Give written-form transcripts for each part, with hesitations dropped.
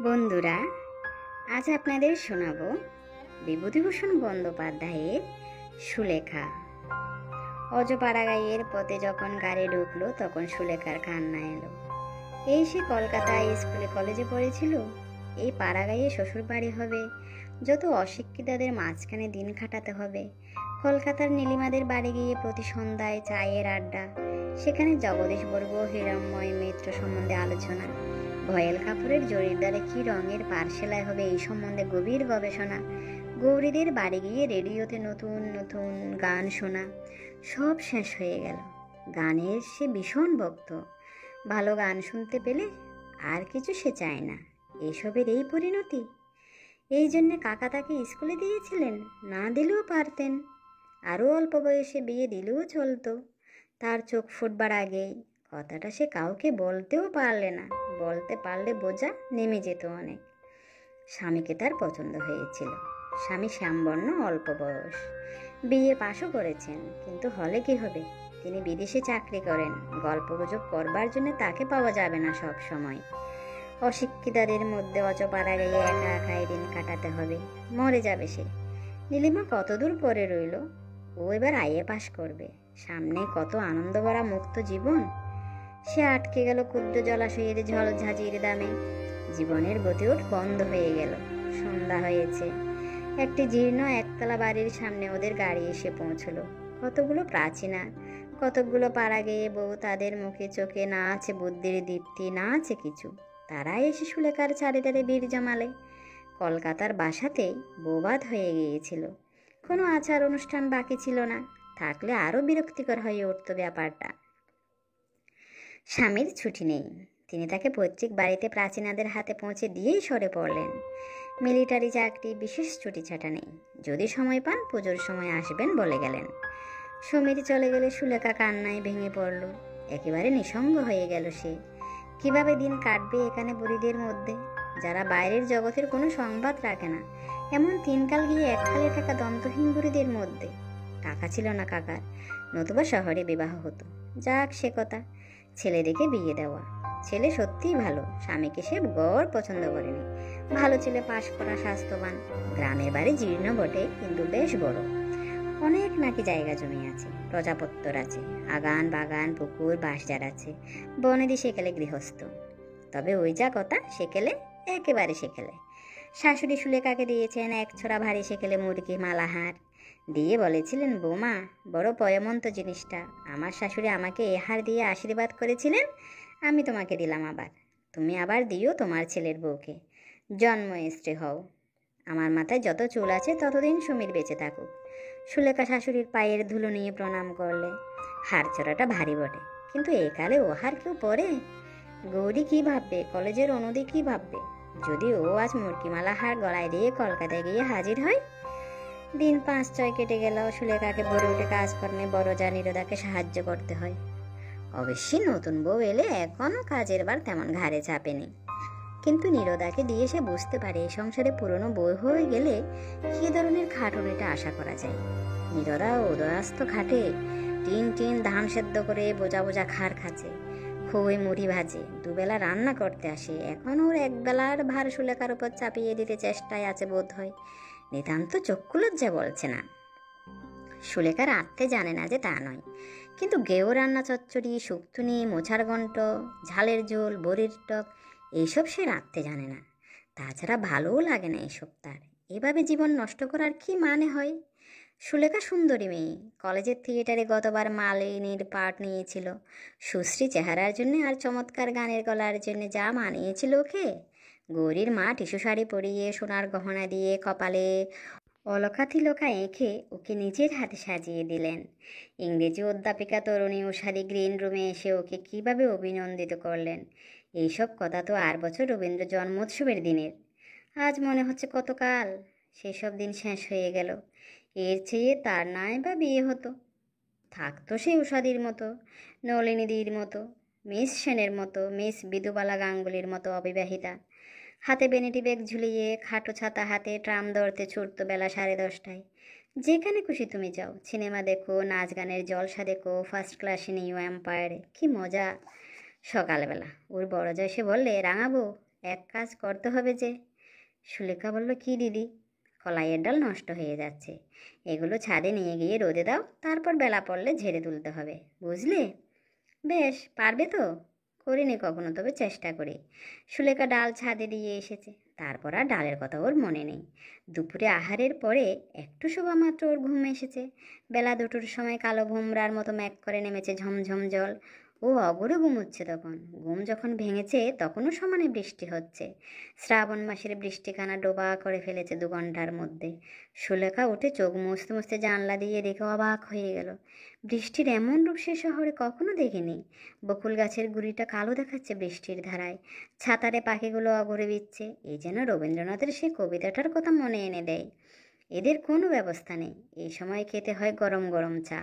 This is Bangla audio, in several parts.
বন্ধুরা, আজ আপনাদের শোনাবো বিভূতিভূষণ বন্দ্যোপাধ্যায়ের সুলেখা। অজপাড়াগাইয়ের পথে যখন গাড়ি ঢুকলো তখন সুলেখার কান্না এলো। এই সে কলকাতায় স্কুলে কলেজে পড়েছিল, এই পাড়াগাইয়ে শ্বশুর বাড়ি হবে, যত অশিক্ষিতদের মাঝখানে দিন কাটাতে হবে। কলকাতার নীলিমাদের বাড়ি গিয়ে প্রতি সন্ধ্যায় চায়ের আড্ডা, সেখানে জগদীশবর্গ হিরণ্ময় মিত্র সম্বন্ধে আলোচনা, ভয়েল কাপড়ের জরিদারে কি রঙের পারসেলাই হবে এই সম্বন্ধে গভীর গবেষণা, গৌরীদের বাড়ি গিয়ে রেডিওতে নতুন নতুন গান শোনা। সব শেষ হয়ে গেল। গানের সে ভীষণ ভক্ত, ভালো গান শুনতে পেলে আর কিছু সে চায় না। এসবের এই পরিণতি। এই জন্যে কাকা তাকে স্কুলে দিয়েছিলেন, না দিলেও পারতেন। আরও অল্প বয়সে বিয়ে দিলেও চলতো। তার চোখ ফুটবার আগেই কথাটা সে কাউকে বলতেও পারলে না। বলতে পারলে বোঝা নেমে যেত অনেক। স্বামীকে তার পছন্দ হয়েছিল। স্বামী শ্যামবর্ণ, অল্প বয়স, বিয়ে পাশও করেছেন, কিন্তু হলে কি হবে? তিনি বিদেশে চাকরি করেন। গল্পগুজব করবার জন্য তাকে পাওয়া যাবে না সব সময়। অশিক্ষিতদের মধ্যে অচপাড়া গিয়ে একা একাই দিন কাটাতে হবে। মরে যাবে সে। নীলিমা কতদূর পরে রইল। ও এবার আইএ পাশ করবে। সামনে কত আনন্দ ভরা মুক্ত জীবন। সে আটকে গেল ক্ষুদ্র জলাশয়ের ঝলঝাঁঝির দামে। জীবনের গতিও বন্ধ হয়ে গেল। সন্ধ্যা হয়েছে। একটি জীর্ণ একতলা বাড়ির সামনে ওদের গাড়ি এসে পৌঁছলো। কতগুলো প্রাচীনা, কতকগুলো পাড়া গেয়ে বউ, তাদের মুখে চোখে না আছে বুদ্ধির দীপ্তি, না আছে কিছু। তারাই এসে সুলেখার চারিধারে ভিড় জমালে। কলকাতার বাসাতেই বৌবাদ হয়ে গিয়েছিল। কোনো আচার অনুষ্ঠান বাকি ছিল না। থাকলে আরও বিরক্তিকর হয়ে উঠত ব্যাপারটা। স্বামীর ছুটি নেই। তিনি তাকে পৈতৃক বাড়িতে প্রাচীনাদের হাতে পৌঁছে দিয়েই সরে পড়লেন। মিলিটারি চাকরি, বিশেষ ছুটি ছাটা নেই। যদি সময় পান পুজোর সময় আসবেন বলে গেলেন। সমীর চলে গেলে সুলেখা কান্নায় ভেঙে পড়ল। একেবারে নিঃসঙ্গ হয়ে গেল সে। কিভাবে দিন কাটবে এখানে বুড়িদের মধ্যে, যারা বাইরের জগতের কোনো সংবাদ রাখে না? এমন তিনকাল গিয়ে এককালে থাকা দন্তহীন বুড়িদের মধ্যে। টাকা ছিল না কাকার, নতুবা শহরে বিবাহ হতো। যাক সে কথা। ছেলে দেখে বিয়ে দেওয়া। ছেলে সত্যিই ভালো। স্বামীকে সে গড় পছন্দ করেনি। ভালো ছেলে, পাশ করা, স্বাস্থ্যবান। গ্রামের বাড়ি জীর্ণ বটে, কিন্তু বেশ বড়। অনেক নাকি জায়গা জমি আছে, প্রজাপত্তর আছে, আগান বাগান পুকুর বাঁশঝাড় আছে। বনেদি সেকেলে গৃহস্থ। তবে ওই যা কথা, সেকেলে একেবারে সেকেলে। শাশুড়ি সুলেখাকে দিয়েছেন এক ছোড়া ভারী সেকেলে মুরগি মালাহার দিয়ে বলেছিলেন, বৌমা বড় পয়মন্ত জিনিসটা। আমার শাশুড়ি আমাকে এ হার দিয়ে আশীর্বাদ করেছিলেন, আমি তোমাকে দিলাম, আবার তুমি আবার দিও তোমার ছেলের বউকে। জন্ম স্ত্রী হও। আমার মাথায় যত চুল আছে ততদিন সমীর বেঁচে থাকুক। সুলেখা শাশুড়ির পায়ের ধুলো নিয়ে প্রণাম করলে। হার চড়াটা ভারী বটে, কিন্তু একালে ও হার কেউ পরে? গৌরী কি ভাববে? কলেজের অনুদি কি ভাববে? যদি ও আজ মুরগিমালা হার গলায় দিয়ে কলকাতায় গিয়ে হাজির হয়? দিন 5-6 কেটে গেল। সুলেখাকে ভরে উঠে কাজকর্মে বড়জা নীরদাকে সাহায্য করতে হয়। অবশ্যই নতুন বউ এলে এখনও কাজের বার তেমন ঘাড়ে চাপেনি, কিন্তু নীরদাকে দিয়ে সে বুঝতে পারে সংসারে পুরনো বউ হয়ে গেলে কী ধরনের খাটুনিটা আশা করা যায়। নীরদা উদয়াস্ত খাটে, টিন টিন ধান সেদ্ধ করে বোঝা বোঝা খাড় খাচ্ছে, খই মুড়ি ভাজে, দুবেলা রান্না করতে আসে। এখন ওর একবেলার ভার সুলেখার উপর চাপিয়ে দিতে চেষ্টায় আছে বোধ হয়। নিতান্ত চক্ষু লজ্জা বলছে না। সুলেখা রাঁধতে জানে না যে তা নয়, কিন্তু গেও রান্না, চচ্চড়ি, শুক্তুনি, মোছার ঘণ্ট, ঝালের ঝোল, বড়ির টক, এইসব সে রাঁধতে জানে না। তাছাড়া ভালোও লাগে না এসব তার। এভাবে জীবন নষ্ট করার কি মানে হয়? সুলেখা সুন্দরী মেয়ে, কলেজের থিয়েটারে গতবার মালিনীর পাঠ নিয়েছিল। সুশ্রী চেহারার জন্যে আর চমৎকার গানের গলার জন্যে যা মানিয়েছিল ওকে। গৌরীর মা টিসু শাড়ি পরিয়ে সোনার গহনা দিয়ে কপালে অলকা তিলকা এঁকে ওকে নিজের হাতে সাজিয়ে দিলেন। ইংরেজি অধ্যাপিকা তরুণী উষাদি গ্রিন রুমে এসে ওকে কীভাবে অভিনন্দিত করলেন। এইসব কথা তো 8 বছর রবীন্দ্র জন্মোৎসবের দিনের। আজ মনে হচ্ছে কতকাল সেসব দিন শেষ হয়ে গেল। এর চেয়ে তার নাই বা বিয়ে হতো। থাকতো সে উষাদির মতো, নলিনীদির মতো, মিস সেনের মতো, মিস বিধুবালা গাঙ্গুলির মতো অবিবাহিতা। হাতে বেনিটি ব্যাগ ঝুলিয়ে, খাটো ছাতা হাতে ট্রাম ধরতে ছুটত বেলা 10:30টায়। যেখানে খুশি তুমি যাও, সিনেমা দেখো, নাচ গানের জলসা দেখো, ফার্স্ট ক্লাসে নিউ এম্পায়ারে, কি মজা। সকালবেলা ওর বড় জয় সে বললে, রাঙাবো এক কাজ করতে হবে যে। সুলেখা বলল, কি দিদি? কলাইয়ের ডাল নষ্ট হয়ে যাচ্ছে, এগুলো ছাদে নিয়ে গিয়ে রোদে দাও, তারপর বেলা পড়লে ঝেড়ে তুলতে হবে, বুঝলে? বেশ, পারবে তো? করিনি কখনো, তবে চেষ্টা করি। সুলেখা ডাল ছাদে দিয়ে এসেছে, তারপর আর ডালের কথা ওর মনে নেই। দুপুরে আহারের পরে একটু শোভা মাত্র ওর ঘুম এসেছে। বেলা দুটোর সময় কালো ভোমরার মতো ম্যাক করে নেমেছে ঝমঝম জল। ও অগরে ঘুমোচ্ছে তখন। ঘুম যখন ভেঙেছে তখনও সমানে বৃষ্টি হচ্ছে। শ্রাবণ মাসের বৃষ্টিখানা ডোবা করে ফেলেছে 2 ঘন্টার মধ্যে। সুলেখা উঠে চোখ মুছতে মুছতে জানলা দিয়ে দেখে অবাক হয়ে গেল। বৃষ্টির এমন রূপ সে শহরে কখনো দেখেনি। বকুল গাছের গুড়িটা কালো দেখাচ্ছে বৃষ্টির ধারায়। ছাতারে পাখিগুলো অঘরে দিচ্ছে। এই যেন রবীন্দ্রনাথের সেই কবিতাটার কথা মনে এনে দেয়। এদের কোনো ব্যবস্থা নেই। এই সময় খেতে হয় গরম গরম চা।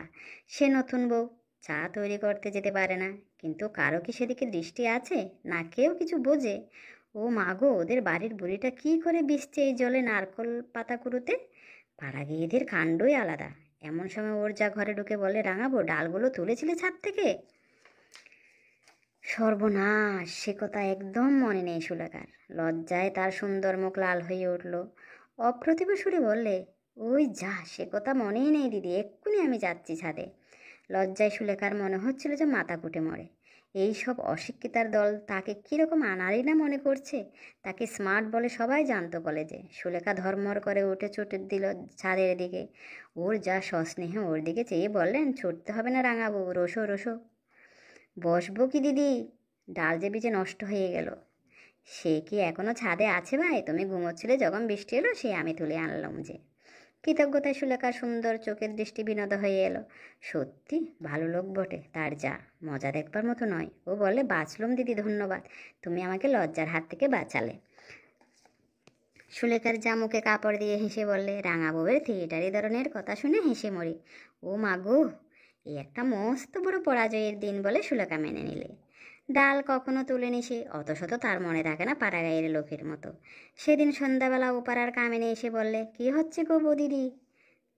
সে নতুন বউ, চা তৈরি করতে যেতে পারে না। কিন্তু কারো কি সেদিকে দৃষ্টি আছে? না কেউ কিছু বোঝে। ও মা গো, ওদের বাড়ির বুড়িটা কী করে ভিজছে এই জলে নারকোল পাতা কুড়োতে! পাড়া গিয়েদের কাণ্ডই আলাদা। এমন সময় ওর যা ঘরে ঢুকে বলে, রাঙাবো, ডালগুলো তুলেছিলে ছাদ থেকে? সর্বনাশ, সে কথা একদম মনে নেই সুলেখার। লজ্জায় তার সুন্দর মুখ লাল হয়ে উঠল। অপ্রতিভ সুরে বললে, ওই যা, সে কথা মনেই নেই দিদি, এক্ষুনি আমি যাচ্ছি ছাদে। লজ্জায় সুলেখার মনে হচ্ছিল যে মাথা ফুটে মরে। এই সব অশিক্ষিতার দল তাকে কীরকম আনাড়ি না মনে করছে। তাকে স্মার্ট বলে সবাই জানতো কলেজে। সুলেখা ধর্মর করে উঠে ছুটে দিল ছাদের দিকে। ওর যা সস্নেহ, ওর দিকে চেয়ে বললেন, ছুটতে হবে না রাঙাবো, রোসো রোসো। বসবো কি দিদি? ডাল যে বিজে নষ্ট হয়ে গেল। সে কি এখনো ছাদে আছে ভাই? তুমি ঘুমোচ্ছিলে যখন বৃষ্টি এলো, সে আমি তুলে আনলাম যে। কৃতজ্ঞতায় সুলেখার সুন্দর চোখের দৃষ্টি বিনোদ হয়ে এলো। সত্যি ভালো লোক বটে, তার যা মজা দেখবার মতো নয়। ও বলে, বাঁচলুম দিদি, ধন্যবাদ, তুমি আমাকে লজ্জার হাত থেকে বাঁচালে। সুলেখার যা মুখে কাপড় দিয়ে হেসে বললে, রাঙা বউয়ের থিয়েটারি ধরনের কথা শুনে হেসে মরি। ও মা গো, এই একটা মস্ত বড় পরাজয়ের দিন বলে সুলেখা মেনে নিলে। ডাল কখনো তুলেনি সে, অত শত তার মনে থাকে না পাড়া গায়ের লোকের মতো। সেদিন সন্ধ্যাবেলা ও পাড়ার কামিনী এসে বললে, কি হচ্ছে গো বৌদিদি?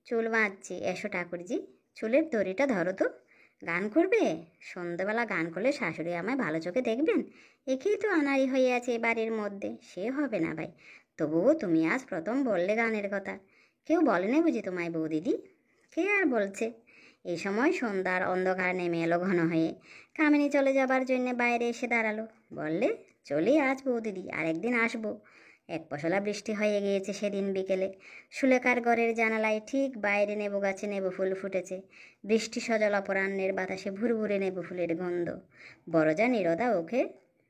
চুল বাঁধছি, এসো ঠাকুরজি, চুলের দড়িটা ধরো তো। গান করবে? সন্ধ্যাবেলা গান করলে শাশুড়ি আমায় ভালো চোখে দেখবেন? একেই তো আনাড়ি হয়ে আছে এ বাড়ির মধ্যে, সে হবে না ভাই। তবুও তুমি আজ প্রথম বললে গানের কথা। কেউ বলেনি বুঝি তোমায় বৌদিদি? কে আর বলছে? এই সময় সন্ধ্যার অন্ধকার নেমে এলো ঘন হয়ে। কামিনী চলে যাবার জন্যে বাইরে এসে দাঁড়ালো। বললে, চলি আজ বৌদিদি, আর একদিন আসবো। এক পশলা বৃষ্টি হয়ে গিয়েছে সেদিন বিকেলে। সুলেখার ঘরের জানালায় ঠিক বাইরে নেবু গাছে নেবু ফুল ফুটেছে। বৃষ্টি সজল অপরাহ্নের বাতাসে ভুরভুরে নেবু ফুলের গন্ধ। বড়জা নীরদা ওকে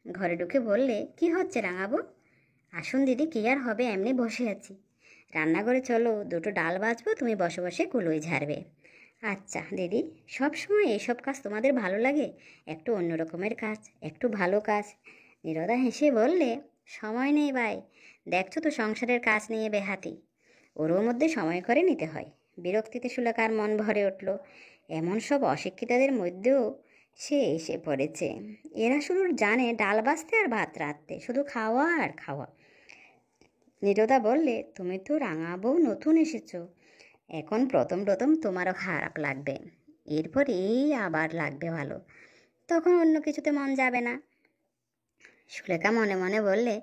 ঘরে ঢুকে বললে, কি হচ্ছে রাঙাবো? আসুন দিদি, কি আর হবে, এমনি বসে আছি। রান্নাঘরে চলো, দুটো ডাল বাজবো, তুমি বসে বসে কুলোই ঝাড়বে। আচ্ছা দিদি, সব সময় এইসব কাজ তোমাদের ভালো লাগে? একটু অন্য রকমের কাজ, একটু ভালো কাজ। নীরদা হেসে বললে, সময় নেই ভাই, দেখছো তো সংসারের কাজ নিয়ে বেহাতি। ওরও মধ্যে সময় করে নিতে হয়। বিরক্তিতে সুলেখার মন ভরে উঠল। এমন সব অশিক্ষিতদের মধ্যেও সে এসে পড়েছে। এরা শুধু জানে ডাল বাছতে আর ভাত রাঁধতে, শুধু খাওয়া আর খাওয়া। নীরদা বললে, তুমি তো রাঙা বউ নতুন এসেছো, এখন প্রথম প্রথম তোমারও খারাপ লাগবে, এরপর এই আবার লাগবে ভালো, তখন অন্য কিছুতে মন যাবে না। সুলেখা মনে মনে বললে,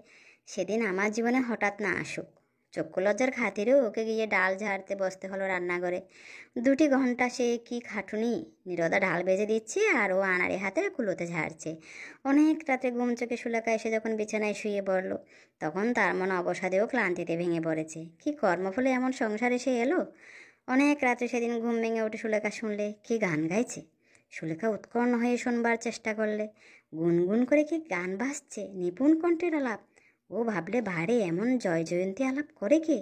সেদিন আমার জীবনে হঠাৎ না আসুক, চক্ষু লজ্জার খাতিরেও ওকে গিয়ে ডাল ঝাড়তে বসতে হলো রান্নাঘরে। 2 ঘন্টা সে কি খাটুনি! নীরদা ডাল বেজে দিচ্ছে আর ও আনাড়ি হাতে কুলোতে ঝাড়ছে। অনেক রাতে ঘুম চোখে সুলেখা এসে যখন বিছানায় শুয়ে পড়ল, তখন তার মন অবসাদেও ক্লান্তিতে ভেঙে পড়েছে। কি কর্মফলে এমন সংসারে সে এলো! অনেক রাতে সেদিন ঘুম ভেঙে উঠে সুলেখা শুনলে কি গান গাইছে। সুলেখা উৎকণ্ঠ হয়ে শোনবার চেষ্টা করলে। গুনগুন করে কি গান বাজছে, নিপুণ কণ্ঠের আলাপ। ও ভাবলে, ভারে এমন জয় জয়ন্তী আলাপ করে কে?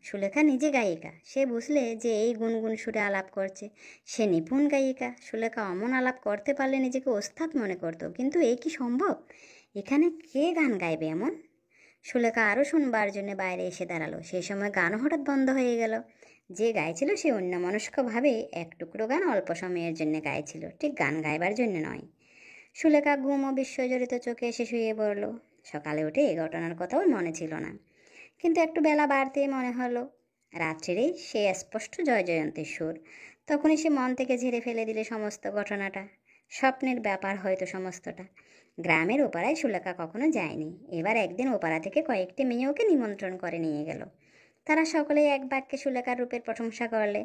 সুলেখা নিজে গায়িকা, সে বুঝলে যে এই গুনগুন সুরে আলাপ করছে, সে নিপুণ গায়িকা। সুলেখা অমন আলাপ করতে পারলে নিজেকে ওস্তাদ মনে করত, কিন্তু এই কি সম্ভব? এখানে কে গান গাইবে এমন? সুলেখা আরও শুনবার জন্য বাইরে এসে দাঁড়ালো। সেই সময় গানও হঠাৎ বন্ধ হয়ে গেল। যে গাইছিল সে অন্যমনস্কভাবে এক টুকরো গান অল্প সময়ের জন্য গাইছিল, ঠিক গান গাইবার জন্য নয়। সুলেখা ঘুম ও বিস্ময়জড়িত চোখে এসে শুয়ে পড়ল। সকালে উঠে এই ঘটনার কথাও মনে ছিল না, কিন্তু একটু বেলা বাড়তেই মনে হলো। রাত্রিরেই সে স্পষ্ট জয় জয়ন্তীর সুর। তখনই সে মন থেকে ঝেড়ে ফেলে দিলে সমস্ত ঘটনাটা। স্বপ্নের ব্যাপার হয়তো সমস্তটা। গ্রামের ওপারায় সুলেখা কখনো যায়নি। এবার একদিন ওপারা থেকে কয়েকটি মেয়ে ওকে নিমন্ত্রণ করে নিয়ে গেল। তারা সকলেই এক বাক্যে সুলেখার রূপের প্রশংসা করলে,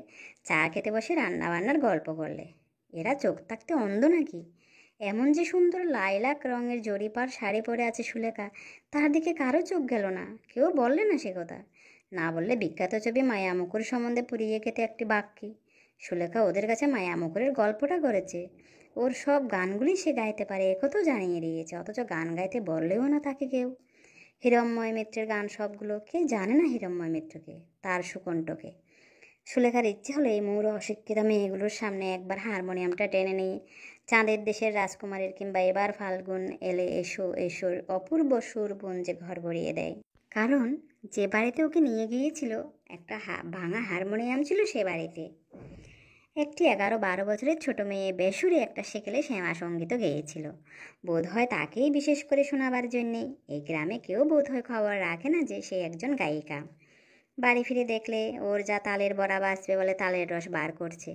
চা খেতে বসে রান্নাবান্নার গল্প করলে। এরা চোখ থাকতে অন্ধ নাকি? এমন যে সুন্দর লাইলাক রঙের জরিপার শাড়ি পরে আছে সুলেখা, তার দিকে কারো চোখ গেল না। কেউ বললে না সে কথা। না বললে বিখ্যাত ছবি মায়ামুকুর সম্বন্ধে পুড়িয়ে খেতে একটি বাক্যি। সুলেখা ওদের কাছে মায়ামুকুরের গল্পটা করেছে। ওর সব গানগুলি সে গাইতে পারে একথাও জানিয়ে দিয়েছে, অথচ গান গাইতে বললেও না তাকে কেউ। হিরণ্ময় মিত্রের গান সবগুলো, কে জানে না হিরণ্ময় মিত্রকে, তার সুকণ্ঠকে। সুলেখার ইচ্ছে হলো এই মূঢ় অশিক্ষিত মেয়েগুলোর সামনে একবার হারমোনিয়ামটা টেনে নিয়ে চাঁদের দেশের রাজকুমারীর কিংবা এবার ফাল্গুন এলে এসো এসোর অপূর্ব সুর গুঞ্জে ঘর ভরিয়ে দেয়। কারণ যে বাড়িতে ওকে নিয়ে গিয়েছিল একটা ভাঙা হারমোনিয়াম ছিল সে বাড়িতে। একটি 11-12 বছরের ছোট মেয়ে বেসুরে একটা সেকেলে শ্যামা সঙ্গীত গেয়েছিল। বোধ হয় তাকেই বিশেষ করে শোনাবার জন্যেই। এই গ্রামে কেউ বোধ হয় খবর রাখে না যে সে একজন গায়িকা। বাড়ি ফিরে দেখলে ওর যা তালের বড়া বাঁচবে বলে তালের রস বার করছে।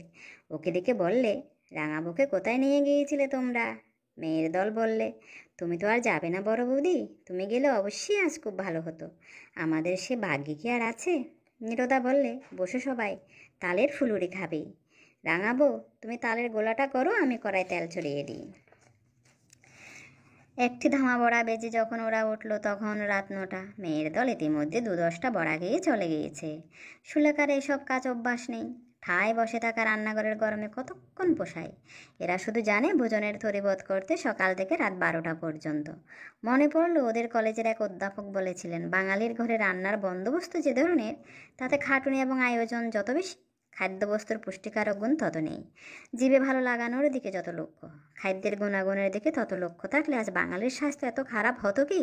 ওকে দেখে বললে, রাঙাবুকে কোথায় নিয়ে গিয়েছিলে তোমরা? মেয়ের দল বললে, তুমি তো আর যাবে না বড় বৌদি, তুমি গেলে অবশ্যই আজ খুব ভালো হতো। আমাদের সে ভাগ্যে কি আর আছে? নীরদা বললে, বসো সবাই, তালের ফুলুরি খাবেই। রাঙাবো, তুমি তালের গোলাটা করো, আমি কড়ায় তেল ছড়িয়ে দিই। একটি ধামা বড়া বেজে যখন ওরা উঠল তখন রাত 9টা। মেয়ের দল ইতিমধ্যে 2-10টা বড়া গিয়ে চলে গিয়েছে। সুলেখার এইসব কাজ অভ্যাস নেই। ঠায় বসে থাকা রান্নাঘরের গরমে কতক্ষণ পোষায়। এরা শুধু জানে ভোজনের থরিবোধ করতে সকাল থেকে রাত 12টা পর্যন্ত। মনে পড়ল ওদের কলেজের এক অধ্যাপক বলেছিলেন, বাঙালির ঘরে রান্নার বন্দোবস্ত যে ধরনের, তাতে খাটুনি এবং আয়োজন যত বেশি, খাদ্যবস্তুর পুষ্টিকারক গুণ তত নেই। জিভে ভালো লাগানোর দিকে যত লক্ষ্য, খাদ্যের গুণাগুণের দিকে তত লক্ষ্য থাকলে আজ বাঙালির স্বাস্থ্য এত খারাপ হতো কি?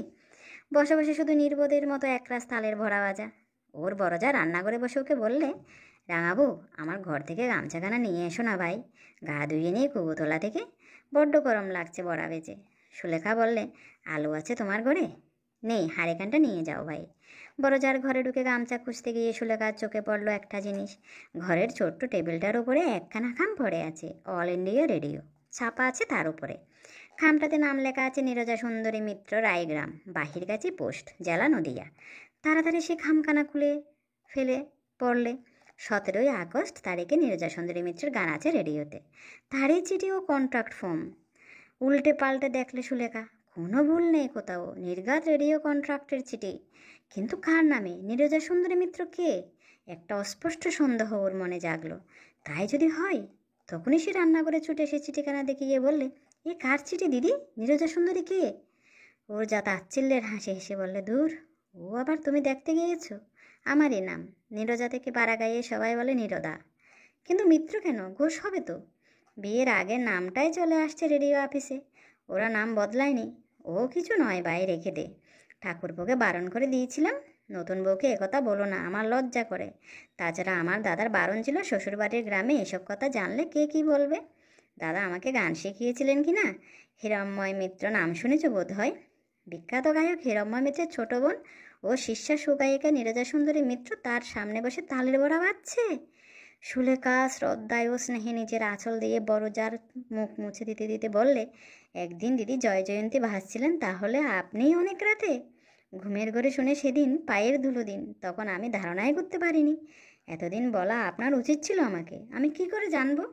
বসে বসে শুধু নির্বোধের মতো একরাশ তালের ভরা ভাজা। ওর বড় যা রান্নাঘরে বসে ওকে বললে, রাঙাবো, আমার ঘর থেকে গামছাখানা নিয়ে এসো না ভাই, গা ধুয়ে নিয়ে কুবুতলা থেকে, বড্ড গরম লাগছে বড়া বেজে। সুলেখা বললে, আলু আছে তোমার ঘরে? নেই, হাঁড়িখানটা নিয়ে যাও ভাই। বড় যার ঘরে ঢুকে গামছা খুঁজতে গিয়ে সুলেখার চোখে পড়ল একটা জিনিস। ঘরের ছোট্ট টেবিলটার উপরে একখানা খাম পড়ে আছে, অল ইন্ডিয়া রেডিও ছাপা আছে তার উপরে। খামটাতে নাম লেখা আছে নীরজা সুন্দরী মিত্র, রায়গ্রাম, বাহিরগাছি পোস্ট, জেলা নদিয়া। তাড়াতাড়ি সে খামখানা খুলে ফেলে পড়লে, 17ই আগস্ট তারিখে নীরজা সুন্দরী মিত্রের গান আছে রেডিওতে। তারই চিঠি ও কন্ট্রাক্ট ফর্ম। উল্টে পাল্টে দেখলে সুলেখা, কোনো ভুল নেই কোথাও, নির্ঘাত রেডিও কন্ট্রাক্টের চিঠি। কিন্তু কার নামে? নীরজা সুন্দরী মিত্র কে? একটা অস্পষ্ট সন্দেহ ওর মনে জাগলো। তাই যদি হয়? তখনই সে রান্না করে ছুটে এসে চিঠিখানা দেখে গিয়ে বললে, এ কার চিঠি দিদি? নীরজা সুন্দরী কে? ওর যা তাচ্ছিল্যের হাসি হেসে বললে, দূর, ও আবার তুমি দেখতে গিয়েছো? আমারই নাম নীরজা থেকে পাড়া গাইয়ে সবাই বলে নীরদা। কিন্তু মিত্র কেন? ঘোষ হবে তো। বিয়ের আগে নামটাই চলে আসছে রেডিও অফিসে। ওরা নাম বদলায়নি। ও কিছু নয়, ভাই রেখে দে। ঠাকুরপোকে বারণ করে দিয়েছিলাম, নতুন বউকে একথা বলো না, আমার লজ্জা করে। তাছাড়া আমার দাদার বারণ ছিল, শ্বশুরবাড়ির গ্রামে এসব কথা জানলে কে কি বলবে। দাদা আমাকে গান শিখিয়েছিলেন কি না? হিরণ্ময় মিত্র নাম শুনেছ বোধ হয়? বিখ্যাত গায়ক হিরণ্ময় মিত্রের ছোট বোন ও শিষ্যা সুগায়িকা নীরজা সুন্দরী মিত্র তার সামনে বসে তালের বড়া বাজছে। সুলেখা শ্রদ্ধায় ও স্নেহে নিজের আঁচল দিয়ে বড় যার মুখ মুছে দিতে দিতে বললে, একদিন দিদি জয় জয়ন্তী ভাসছিলেন, তাহলে আপনিই অনেক রাতে? ঘুমের ঘরে শুনে সেদিন পায়ের ধুলো দিন, তখন আমি ধারণাই করতে পারিনি। এতদিন বলা আপনার উচিত ছিল আমাকে, আমি কি করে জানবো?